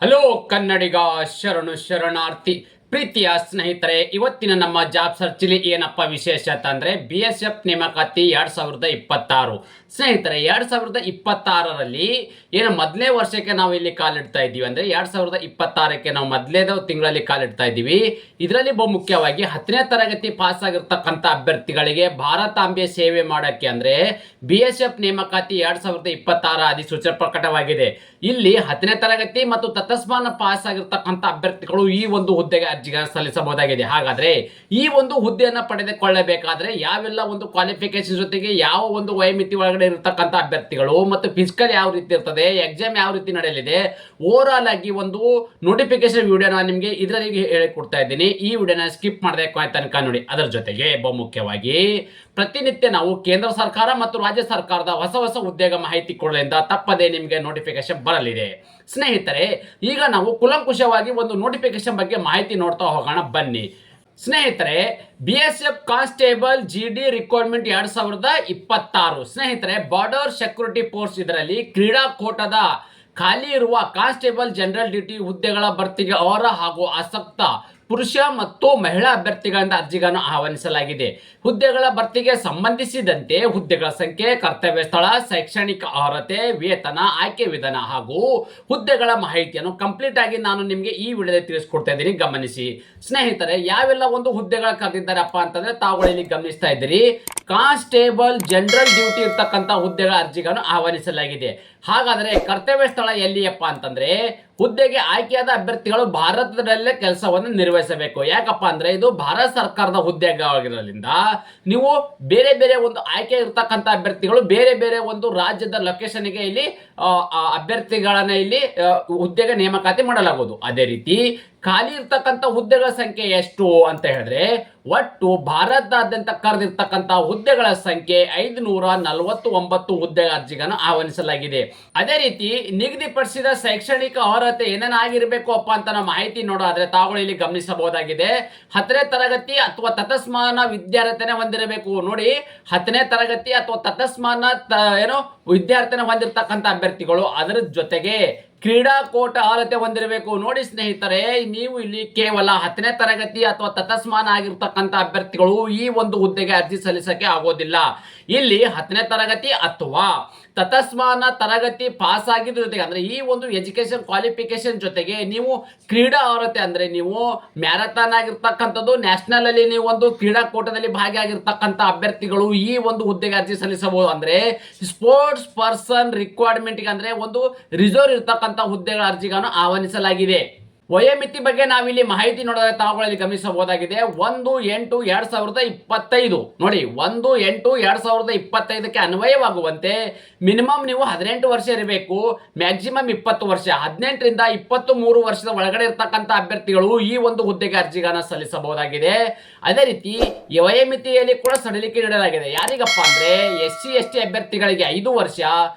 Hello ಕನ್ನಡಿಗ ಶರಣು ಶರಣಾರ್ಥಿ ಪ್ರೀತಿಯ ಸ್ನೇಹಿತರೆ, ಇವತ್ತಿನ ನಮ್ಮ ಜಾಬ್ ಸರ್ಚಲ್ಲಿ ಏನಪ್ಪ ವಿಶೇಷ ಅಂತಂದ್ರೆ BSF ನೇಮಕಾತಿ 2026 ಸ್ನೇಹಿತರೆ. 2026ರಲ್ಲಿ ಏನು ಮೊದಲನೇ ವರ್ಷಕ್ಕೆ ನಾವು ಇಲ್ಲಿ ಕಾಲಿಡ್ತಾ ಇದ್ದೀವಿ ಅಂದ್ರೆ 2026ಕ್ಕೆ ನಾವು ಮೊದಲನೇ ತಿಂಗಳಲ್ಲಿ ಕಾಲಿಡ್ತಾ ಇದ್ದೀವಿ. ಇದರಲ್ಲಿ ಬಹು ಮುಖ್ಯವಾಗಿ 10ನೇ ತರಗತಿ ಪಾಸ್ ಆಗಿರ್ತಕ್ಕಂಥ ಅಭ್ಯರ್ಥಿಗಳಿಗೆ ಭಾರತಾಂಬೆ ಸೇವೆ ಮಾಡೋಕ್ಕೆ ಅಂದ್ರೆ BSF ನೇಮಕಾತಿ 2026 ಅಧಿಸೂಚನೆ ಪ್ರಕಟವಾಗಿದೆ. ಇಲ್ಲಿ 10ನೇ ತರಗತಿ ಮತ್ತು ತತ್ಸಮಾನ ಪಾಸ್ ಆಗಿರ್ತಕ್ಕಂಥ ಅಭ್ಯರ್ಥಿಗಳು ಈ ಒಂದು ಹುದ್ದೆಗೆ ಅರ್ಜಿಗಳನ್ನು ಸಲ್ಲಿಸಬಹುದಾಗಿದೆ. ಹಾಗಾದ್ರೆ ಈ ಒಂದು ಹುದ್ದೆಯನ್ನು ಪಡೆದುಕೊಳ್ಳಬೇಕಾದ್ರೆ ಯಾವೆಲ್ಲ ಒಂದು ಕ್ವಾಲಿಫಿಕೇಶನ್ ಜೊತೆಗೆ ಯಾವ ಒಂದು ವಯೋಮಿತಿ ಒಳಗಡೆ ಇರತಕ್ಕಂಥ ಅಭ್ಯರ್ಥಿಗಳು ಮತ್ತು ಫಿಸಿಕಲ್ ಯಾವ ರೀತಿ ಇರ್ತದೆ, ಎಕ್ಸಾಮ್ ಯಾವ ರೀತಿ ನಡೆಯಲಿದೆ, ಓವರ್ ಆಲ್ ಆಗಿ ಒಂದು ನೋಟಿಫಿಕೇಶನ್ ವಿಡಿಯೋನ ನಿಮಗೆ ಇದರಲ್ಲಿ ಹೇಳಿಕೊಡ್ತಾ ಇದ್ದೀನಿ. ಈ ವಿಡಿಯೋನ ಸ್ಕಿಪ್ ಮಾಡದೆ ತನಕ ನೋಡಿ. ಅದರ ಜೊತೆಗೆ ಬಹು ಮುಖ್ಯವಾಗಿ ಪ್ರತಿನಿತ್ಯ ನಾವು ಕೇಂದ್ರ ಸರ್ಕಾರ ಮತ್ತು ರಾಜ್ಯ ಸರ್ಕಾರದ ಹೊಸ ಹೊಸ ಉದ್ಯೋಗ ಮಾಹಿತಿ ಕೊಡಲಿಂದ ತಪ್ಪದೇ ನಿಮಗೆ ನೋಟಿಫಿಕೇಶನ್ ಬರಲಿದೆ. ಸ್ನೇಹಿತರೆ, ಈಗ ನಾವು ಕುಲಂಕುಷವಾಗಿ ಒಂದು ನೋಟಿಫಿಕೇಶನ್ ಬಗ್ಗೆ ಮಾಹಿತಿ ನೋಡ್ತಾ ಹೋಗೋಣ ಬನ್ನಿ. ಸ್ನೇಹಿತರೆ, BSF ಕಾನ್ಸ್ಟೇಬಲ್ GD ರಿಕ್ವೈರ್ಮೆಂಟ್ 2026 ಸ್ನೇಹಿತರೆ, ಬಾರ್ಡರ್ ಸೆಕ್ಯೂರಿಟಿ ಫೋರ್ಸ್ ಇದರಲ್ಲಿ ಕ್ರೀಡಾಕೂಟದ ಖಾಲಿ ಇರುವ ಕಾನ್ಸ್ಟೇಬಲ್ ಜನರಲ್ ಡ್ಯೂಟಿ ಹುದ್ದೆಗಳ ಭರ್ತಿಗೆ ಅರ್ಹ ಹಾಗೂ ಆಸಕ್ತ ಪುರುಷ ಮತ್ತು ಮಹಿಳಾ ಅಭ್ಯರ್ಥಿಗಳಿಂದ ಅರ್ಜಿಗಳನ್ನು ಆಹ್ವಾನಿಸಲಾಗಿದೆ. ಹುದ್ದೆಗಳ ಭರ್ತಿಗೆ ಸಂಬಂಧಿಸಿದಂತೆ ಹುದ್ದೆಗಳ ಸಂಖ್ಯೆ, ಕರ್ತವ್ಯ ಸ್ಥಳ, ಶೈಕ್ಷಣಿಕ ಅರ್ಹತೆ, ವೇತನ, ಆಯ್ಕೆ ವಿಧಾನ ಹಾಗೂ ಹುದ್ದೆಗಳ ಮಾಹಿತಿಯನ್ನು ಕಂಪ್ಲೀಟ್ ಆಗಿ ನಾನು ನಿಮಗೆ ಈ ವಿಡಿಯೋದಲ್ಲಿ ತಿಳಿಸ್ಕೊಡ್ತಾ ಇದ್ದೀನಿ, ಗಮನಿಸಿ. ಸ್ನೇಹಿತರೆ, ಯಾವೆಲ್ಲ ಒಂದು ಹುದ್ದೆಗಳು ಕರೆದಿದ್ದಾರಪ್ಪ ಅಂತಂದ್ರೆ ತಾವುಗಳು ಇಲ್ಲಿ ಗಮನಿಸ್ತಾ ಇದ್ದೀರಿ. ಕಾನ್ಸ್ಟೇಬಲ್ ಜನರಲ್ ಡ್ಯೂಟಿ ಇರ್ತಕ್ಕಂಥ ಹುದ್ದೆಗಳ ಅರ್ಜಿಗಳನ್ನು ಆಹ್ವಾನಿಸಲಾಗಿದೆ. ಹಾಗಾದರೆ ಕರ್ತವ್ಯ ಸ್ಥಳ ಎಲ್ಲಿಯಪ್ಪ ಅಂತಂದ್ರೆ ಹುದ್ದೆಗೆ ಆಯ್ಕೆಯಾದ ಅಭ್ಯರ್ಥಿಗಳು ಭಾರತದಲ್ಲೇ ಕೆಲಸವನ್ನು ನಿರ್ವಹಿಸಬೇಕು. ಯಾಕಪ್ಪ ಅಂದ್ರೆ ಇದು ಭಾರತ ಸರ್ಕಾರದ ಹುದ್ದೆಗಾಗಿರೋದ್ರಿಂದ ನೀವು ಬೇರೆ ಬೇರೆ ಒಂದು ಆಯ್ಕೆ ಇರ್ತಕ್ಕಂಥ ಅಭ್ಯರ್ಥಿಗಳು ಬೇರೆ ಬೇರೆ ಒಂದು ರಾಜ್ಯದ ಲೊಕೇಶನ್ಗೆ ಇಲ್ಲಿ ಅಭ್ಯರ್ಥಿಗಳನ್ನ ಇಲ್ಲಿ ಹುದ್ದೆಗೆ ನೇಮಕಾತಿ ಮಾಡಲಾಗುವುದು. ಅದೇ ರೀತಿ ಖಾಲಿ ಇರ್ತಕ್ಕಂಥ ಹುದ್ದೆಗಳ ಸಂಖ್ಯೆ ಎಷ್ಟು ಅಂತ ಹೇಳಿದ್ರೆ ಒಟ್ಟು ಭಾರತದಾದ್ಯಂತ ಕರೆದಿರ್ತಕ್ಕಂಥ ಹುದ್ದೆಗಳ ಸಂಖ್ಯೆ 549 ಹುದ್ದೆ ಅರ್ಜಿಗಳನ್ನು ಆಹ್ವಾನಿಸಲಾಗಿದೆ. ಅದೇ ರೀತಿ ನಿಗದಿಪಡಿಸಿದ ಶೈಕ್ಷಣಿಕ ಅರ್ಹತೆ ಏನೇನಾಗಿರ್ಬೇಕು ಅಪ್ಪ ಅಂತ ನಾವು ಮಾಹಿತಿ ನೋಡೋದಾದ್ರೆ ತಾವುಗಳು ಇಲ್ಲಿ ಗಮನಿಸಬಹುದಾಗಿದೆ. 10ನೇ ತರಗತಿ ಅಥವಾ ತತ್ಸಮಾನ ವಿದ್ಯಾರ್ಥಿನೇ ಹೊಂದಿರಬೇಕು. ನೋಡಿ, 10ನೇ ತರಗತಿ ಅಥವಾ ತತ್ಸಮಾನ ವಿದ್ಯಾರ್ಥಿನ ಹೊಂದಿರತಕ್ಕಂಥ ಅಭ್ಯರ್ಥಿಗಳು, ಅದರ ಜೊತೆಗೆ ಕ್ರೀಡಾಕೂಟ ಅರ್ಹತೆ ಹೊಂದಿರಬೇಕು. ನೋಡಿ ಸ್ನೇಹಿತರೆ, ನೀವು ಇಲ್ಲಿ ಕೇವಲ 10ನೇ ತರಗತಿ ಅಥವಾ ತತ್ಸಮಾನ ಆಗಿರ್ತಕ್ಕಂಥ ಅಭ್ಯರ್ಥಿಗಳು ಈ ಒಂದು ಹುದ್ದೆಗೆ ಅರ್ಜಿ ಸಲ್ಲಿಸಕ್ಕೆ ಆಗೋದಿಲ್ಲ. ಇಲ್ಲಿ 10ನೇ ತರಗತಿ ಅಥವಾ ತತ್ಸಮಾನ ತರಗತಿ ಪಾಸ್ ಆಗಿದ್ರ ಜೊತೆಗೆ ಅಂದ್ರೆ ಈ ಒಂದು ಎಜುಕೇಶನ್ ಕ್ವಾಲಿಫಿಕೇಶನ್ ಜೊತೆಗೆ ನೀವು ಕ್ರೀಡಾ ಅರ್ಹತೆ ಅಂದ್ರೆ ನೀವು ಮ್ಯಾರಥಾನ್ ಆಗಿರ್ತಕ್ಕಂಥದ್ದು, ನ್ಯಾಷನಲ್ ಅಲ್ಲಿ ನೀವು ಒಂದು ಕ್ರೀಡಾಕೂಟದಲ್ಲಿ ಭಾಗಿಯಾಗಿರ್ತಕ್ಕಂಥ ಅಭ್ಯರ್ಥಿಗಳು ಈ ಒಂದು ಹುದ್ದೆಗೆ ಅರ್ಜಿ ಸಲ್ಲಿಸಬಹುದು. ಅಂದ್ರೆ ಸ್ಪೋರ್ಟ್ಸ್ ಪರ್ಸನ್ ರಿಕ್ವೈರ್ಮೆಂಟ್ಗೆ ಅಂದ್ರೆ ಒಂದು ರಿಸರ್ವ್ ಇರ್ತಕ್ಕಂಥ ಹುದ್ದೆಗಳ ಅರ್ಜಿಗಳನ್ನು ಆಹ್ವಾನಿಸಲಾಗಿದೆ. ವಯೋಮಿತಿ ಬಗ್ಗೆ ನಾವಿಲ್ಲಿ ಮಾಹಿತಿ ನೋಡಿದ್ರೆ ತಾವುಗಳಲ್ಲಿ ಗಮನಿಸಬಹುದಾಗಿದೆ. 1/8/2025 ನೋಡಿ, 1/8/2025ಕ್ಕೆ ಅನ್ವಯವಾಗುವಂತೆ ಮಿನಿಮಮ್ ನೀವು 18 ವರ್ಷ ಇರಬೇಕು, ಮ್ಯಾಕ್ಸಿಮಮ್ 20 ವರ್ಷ, 18ರಿಂದ 23 ವರ್ಷದ ಒಳಗಡೆ ಇರ್ತಕ್ಕಂಥ ಅಭ್ಯರ್ಥಿಗಳು ಈ ಒಂದು ಹುದ್ದೆಗೆ ಅರ್ಜಿಗಳನ್ನು ಸಲ್ಲಿಸಬಹುದಾಗಿದೆ. ಅದೇ ರೀತಿ ವಯೋಮಿತಿಯಲ್ಲಿ ಕೂಡ ಸಡಿಲಿಕೆ ನೀಡಲಾಗಿದೆ. ಯಾರಿಗಪ್ಪ ಅಂದ್ರೆ SC/ST ಅಭ್ಯರ್ಥಿಗಳಿಗೆ 5 ವರ್ಷ,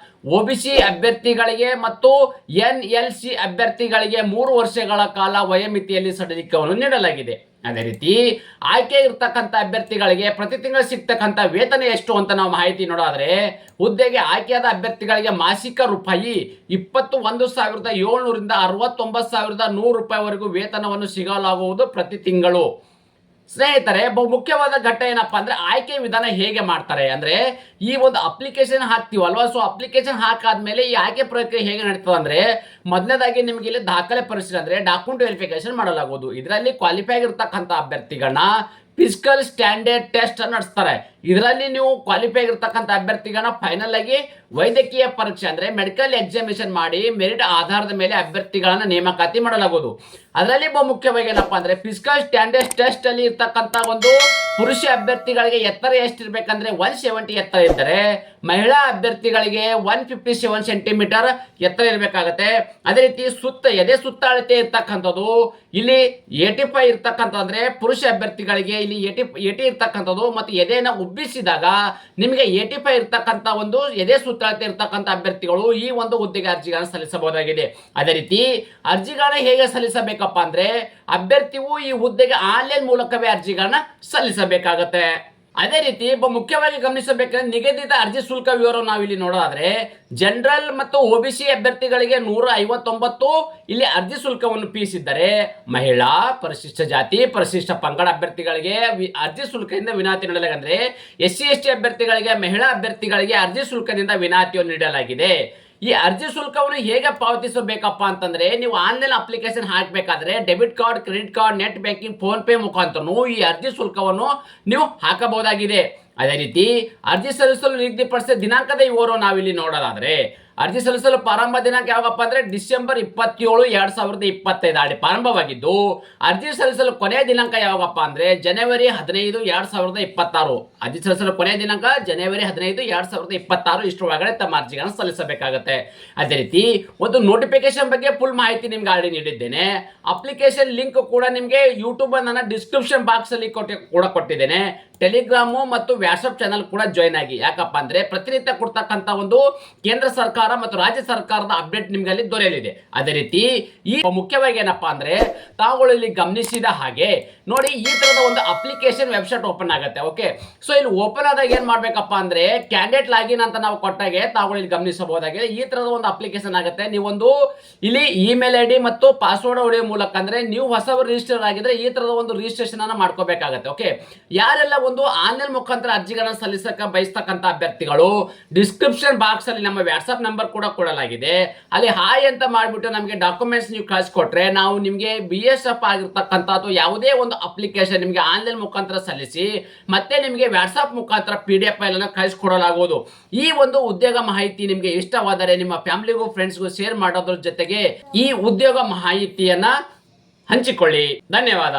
OBC ಅಭ್ಯರ್ಥಿಗಳಿಗೆ ಮತ್ತು NLC ಅಭ್ಯರ್ಥಿಗಳಿಗೆ 3 ವರ್ಷಗಳ ಕಾಲ ವಯೋಮಿತಿಯಲ್ಲಿ ಸಡಿಲಿಕೆಯನ್ನು ನೀಡಲಾಗಿದೆ. ಅದೇ ರೀತಿ ಆಯ್ಕೆ ಇರ್ತಕ್ಕಂಥ ಅಭ್ಯರ್ಥಿಗಳಿಗೆ ಪ್ರತಿ ತಿಂಗಳು ಸಿಗ್ತಕ್ಕಂಥ ವೇತನ ಎಷ್ಟು ಅಂತ ನಾವು ಮಾಹಿತಿ ನೋಡೋದಾದ್ರೆ ಹುದ್ದೆಗೆ ಆಯ್ಕೆಯಾದ ಅಭ್ಯರ್ಥಿಗಳಿಗೆ ಮಾಸಿಕ ರೂಪಾಯಿ 21,700ರಿಂದ 69,100 ರೂಪಾಯಿವರೆಗೂ ವೇತನವನ್ನು ಸಿಗಲಾಗುವುದು ಪ್ರತಿ ತಿಂಗಳು. ಸ್ನೇಹಿತರೆ, ಬಹು ಮುಖ್ಯವಾದ ಘಟ್ಟ ಏನಪ್ಪಾ ಅಂದ್ರೆ ಆಯ್ಕೆ ವಿಧಾನ ಹೇಗೆ ಮಾಡ್ತಾರೆ ಅಂದ್ರೆ ಈ ಒಂದು ಅಪ್ಲಿಕೇಶನ್ ಹಾಕ್ತಿವಲ್ವಾ, ಸೊ ಅಪ್ಲಿಕೇಶನ್ ಹಾಕಾದ್ಮೇಲೆ ಈ ಆಯ್ಕೆ ಪ್ರಕ್ರಿಯೆ ಹೇಗೆ ನಡೀತದೆ ಅಂದ್ರೆ ಮೊದಲನೇದಾಗಿ ನಿಮ್ಗೆ ಇಲ್ಲಿ ದಾಖಲೆ ಪರಿಶೀಲನೆ ಅಂದ್ರೆ ಡಾಕ್ಯುಮೆಂಟ್ ವೆರಿಫಿಕೇಶನ್ ಮಾಡಲಾಗುವುದು. ಇದರಲ್ಲಿ ಕ್ವಾಲಿಫೈ ಆಗಿರ್ತಕ್ಕಂಥ ಅಭ್ಯರ್ಥಿಗಳನ್ನ ಫಿಸಿಕಲ್ ಸ್ಟ್ಯಾಂಡರ್ಡ್ ಟೆಸ್ಟ್ ನಡೆಸ್ತಾರೆ. ಇದರಲ್ಲಿ ನೀವು ಕ್ವಾಲಿಫೈ ಆಗಿರ್ತಕ್ಕಂಥ ಅಭ್ಯರ್ಥಿಗಳನ್ನ ಫೈನಲ್ ಆಗಿ ವೈದ್ಯಕೀಯ ಪರೀಕ್ಷೆ ಅಂದ್ರೆ ಮೆಡಿಕಲ್ ಎಕ್ಸಾಮಿನೇಷನ್ ಮಾಡಿ ಮೆರಿಟ್ ಆಧಾರದ ಮೇಲೆ ಅಭ್ಯರ್ಥಿಗಳನ್ನ ನೇಮಕಾತಿ ಮಾಡಲಾಗುವುದು. ಅದರಲ್ಲಿ ಬಹು ಮುಖ್ಯವಾಗಿ ಏನಪ್ಪಾ ಅಂದ್ರೆ ಫಿಸಿಕಲ್ ಸ್ಟ್ಯಾಂಡರ್ಡ್ ಟೆಸ್ಟ್ ಅಲ್ಲಿ ಇರ್ತಕ್ಕಂಥ ಒಂದು ಪುರುಷ ಅಭ್ಯರ್ಥಿಗಳಿಗೆ ಎತ್ತರ ಎಷ್ಟಿರ್ಬೇಕಂದ್ರೆ 170 ಎತ್ತರ ಇದ್ದರೆ ಮಹಿಳಾ ಅಭ್ಯರ್ಥಿಗಳಿಗೆ 157 ಸೆಂಟಿಮೀಟರ್ ಎತ್ತರ ಇರಬೇಕಾಗತ್ತೆ. ಅದೇ ರೀತಿ ಎದೆ ಸುತ್ತ ಅಳತೆ ಇರ್ತಕ್ಕಂಥದ್ದು ಇಲ್ಲಿ 85 ಇರ್ತಕ್ಕಂಥ ಅಂದ್ರೆ ಪುರುಷ ಅಭ್ಯರ್ಥಿಗಳಿಗೆ ಇಲ್ಲಿ 80 ಇರ್ತಕ್ಕಂಥದ್ದು ಮತ್ತು ಎದೆನ ಉಬ್ಬಿಸಿದಾಗ ನಿಮಗೆ 85 ಇರ್ತಕ್ಕಂಥ ಒಂದು ಎದೆ ಸುತ್ತಳತೆ ಇರ್ತಕ್ಕಂಥ ಅಭ್ಯರ್ಥಿಗಳು ಈ ಒಂದು ಹುದ್ದೆಗೆ ಅರ್ಜಿಗಳನ್ನು ಸಲ್ಲಿಸಬಹುದಾಗಿದೆ. ಅದೇ ರೀತಿ ಅರ್ಜಿಗಳನ್ನ ಹೇಗೆ ಸಲ್ಲಿಸಬೇಕಪ್ಪ ಅಂದ್ರೆ ಅಭ್ಯರ್ಥಿಯು ಈ ಹುದ್ದೆಗೆ ಆನ್ಲೈನ್ ಮೂಲಕವೇ ಅರ್ಜಿಗಳನ್ನ ಸಲ್ಲಿಸಬೇಕಾಗತ್ತೆ. ಅದೇ ರೀತಿ ಮುಖ್ಯವಾಗಿ ಗಮನಿಸಬೇಕಂದ್ರೆ ನಿಗದಿತ ಅರ್ಜಿ ಶುಲ್ಕ ವಿವರ ನಾವಿಲ್ಲಿ ನೋಡೋದಾದ್ರೆ ಜನರಲ್ ಮತ್ತು ಒಬಿಸಿ ಅಭ್ಯರ್ಥಿಗಳಿಗೆ 159 ಇಲ್ಲಿ ಅರ್ಜಿ ಶುಲ್ಕವನ್ನು ಫೀಸಿದ್ದರೆ ಮಹಿಳಾ, ಪರಿಶಿಷ್ಟ ಜಾತಿ, ಪರಿಶಿಷ್ಟ ಪಂಗಡ ಅಭ್ಯರ್ಥಿಗಳಿಗೆ ಅರ್ಜಿ ಶುಲ್ಕದಿಂದ ವಿನಾಯಿತಿ ನೀಡಲಾಗಿದೆ. SC/ST ಅಭ್ಯರ್ಥಿಗಳಿಗೆ, ಮಹಿಳಾ ಅಭ್ಯರ್ಥಿಗಳಿಗೆ ಅರ್ಜಿ ಶುಲ್ಕದಿಂದ ವಿನಾಯಿತಿಯನ್ನು ನೀಡಲಾಗಿದೆ. ಈ ಅರ್ಜಿ ಶುಲ್ಕವನ್ನು ಹೇಗೆ ಪಾವತಿಸಬೇಕಪ್ಪ ಅಂತಂದ್ರೆ ನೀವು ಆನ್ಲೈನ್ ಅಪ್ಲಿಕೇಶನ್ ಹಾಕಬೇಕಾದ್ರೆ debit card, credit card, net banking, PhonePe ಮುಖಾಂತರ ಈ ಅರ್ಜಿ ಶುಲ್ಕವನ್ನು ನೀವು ಹಾಕಬಹುದಾಗಿದೆ. ಅದೇ ರೀತಿ ಅರ್ಜಿ ಸಲ್ಲಿಸಲು ನಿಗದಿಪಡಿಸಿದ ದಿನಾಂಕದ ವಿವರ ನಾವಿಲ್ಲಿ ನೋಡೋದಾದ್ರೆ ಅರ್ಜಿ ಸಲ್ಲಿಸಲು ಪ್ರಾರಂಭ ದಿನಾಂಕ ಯಾವಾಗಪ್ಪ ಅಂದ್ರೆ ಡಿಸೆಂಬರ್ 27, 2025 ಪ್ರಾರಂಭವಾಗಿದ್ದು ಅರ್ಜಿ ಸಲ್ಲಿಸಲು ಕೊನೆಯ ದಿನಾಂಕ ಯಾವಾಗಪ್ಪ ಅಂದ್ರೆ ಜನವರಿ 15, 2026. ಅರ್ಜಿ ಸಲ್ಲಿಸಲು ಕೊನೆಯ ದಿನಾಂಕ ಜನವರಿ 15, 2026 ಇಷ್ಟರೊಳಗಡೆ ತಮ್ಮ ಅರ್ಜಿಗಳನ್ನು ಸಲ್ಲಿಸಬೇಕಾಗುತ್ತೆ. ಅದೇ ರೀತಿ ಒಂದು ನೋಟಿಫಿಕೇಶನ್ ಬಗ್ಗೆ ಫುಲ್ ಮಾಹಿತಿ ನಿಮ್ಗೆ ಆಲ್ರೆಡಿ ನೀಡಿದ್ದೇನೆ. ಅಪ್ಲಿಕೇಶನ್ ಲಿಂಕ್ ಕೂಡ ನಿಮಗೆ ಯೂಟ್ಯೂಬ್ ನನ್ನ ಡಿಸ್ಕ್ರಿಪ್ಷನ್ ಬಾಕ್ಸ್ ಅಲ್ಲಿ ಕೊಟ್ಟಿದ್ದೇನೆ. ಟೆಲಿಗ್ರಾಮು ಮತ್ತು ವಾಟ್ಸ್ಆಪ್ ಚಾನಲ್ ಕೂಡ ಜಾಯ್ನ್ ಆಗಿ. ಯಾಕಪ್ಪ ಅಂದ್ರೆ ಪ್ರತಿನಿತ್ಯ ಕೊಡ್ತಕ್ಕಂಥ ಒಂದು ಕೇಂದ್ರ ಸರ್ಕಾರ ಮತ್ತು ರಾಜ್ಯ ಸರ್ಕಾರದ ಅಪ್ಡೇಟ್ ನಿಮ್ಗೆ ಅಲ್ಲಿ ದೊರೆಯಲಿದೆ. ಅದೇ ರೀತಿ ಈ ಮುಖ್ಯವಾಗಿ ಏನಪ್ಪಾ ಅಂದ್ರೆ ತಾವುಗಳು ಇಲ್ಲಿ ಗಮನಿಸಿದ ಹಾಗೆ ನೋಡಿ ಈ ತರದ ಒಂದು ಅಪ್ಲಿಕೇಶನ್ ವೆಬ್ಸೈಟ್ ಓಪನ್ ಆಗುತ್ತೆ. ಓಕೆ, ಸೊ ಇಲ್ಲಿ ಓಪನ್ ಆದಾಗ ಏನ್ ಮಾಡ್ಬೇಕಪ್ಪ ಅಂದ್ರೆ ಕ್ಯಾಂಡಿಡೇಟ್ ಲಾಗಿನ್ ಅಂತ ನಾವು ಕೊಟ್ಟಾಗೆ ತಾವುಗಳು ಇಲ್ಲಿ ಗಮನಿಸಬಹುದಾಗಿದೆ. ಈ ತರದ ಒಂದು ಅಪ್ಲಿಕೇಶನ್ ಆಗುತ್ತೆ. ನೀವೊಂದು ಇಲ್ಲಿ ಇಮೇಲ್ ID ಮತ್ತು ಪಾಸ್ವರ್ಡ್ ಹೊಡೆಯುವ ಮೂಲಕ ಅಂದ್ರೆ ನೀವು ಹೊಸವರು ರಿಜಿಸ್ಟರ್ ಆಗಿದ್ರೆ ಈ ತರದ ಒಂದು ರಿಜಿಸ್ಟ್ರೇಷನ್ ಅನ್ನ ಮಾಡ್ಕೋಬೇಕಾಗತ್ತೆ. ಓಕೆ, ಯಾರೆಲ್ಲ ಒಂದು ಆನ್ಲೈನ್ ಮುಖಾಂತರ ಅರ್ಜಿಗಳನ್ನು ಸಲ್ಲಿಸಕ ಬಯಸ್ತಕ್ಕಂಥ ಅಭ್ಯರ್ಥಿಗಳು ಡಿಸ್ಕ್ರಿಪ್ಷನ್ ಬಾಕ್ಸ್ ಅಲ್ಲಿ ನಮ್ಮ ವಾಟ್ಸ್ಆಪ್ ನಂಬರ್ ಕೂಡ ಕೊಡಲಾಗಿದೆ. ಅಲ್ಲಿ ಹಾಯ್ ಅಂತ ಮಾಡಿಬಿಟ್ಟು ನಮಗೆ ಡಾಕ್ಯುಮೆಂಟ್ಸ್ ನೀವು ಕಳಿಸ್ಕೊಟ್ರೆ ನಾವು ನಿಮಗೆ BSF ಆಗಿರ್ತಕ್ಕಂಥ ಅಥವಾ ಯಾವುದೇ ಒಂದು ಅಪ್ಲಿಕೇಶನ್ ನಿಮಗೆ ಆನ್ಲೈನ್ ಮುಖಾಂತರ ಸಲ್ಲಿಸಿ ಮತ್ತೆ ನಿಮಗೆ ವಾಟ್ಸ್ಆಪ್ ಮುಖಾಂತರ PDF ಫೈಲ್ ಅನ್ನು ಕಳಿಸ್ಕೊಡಲಾಗುವುದು. ಈ ಒಂದು ಉದ್ಯೋಗ ಮಾಹಿತಿ ನಿಮಗೆ ಇಷ್ಟವಾದರೆ ನಿಮ್ಮ ಫ್ಯಾಮಿಲಿಗೂ ಫ್ರೆಂಡ್ಸ್ಗೂ ಶೇರ್ ಮಾಡೋದ್ರ ಜೊತೆಗೆ ಈ ಉದ್ಯೋಗ ಮಾಹಿತಿಯನ್ನ ಹಂಚಿಕೊಳ್ಳಿ. ಧನ್ಯವಾದ.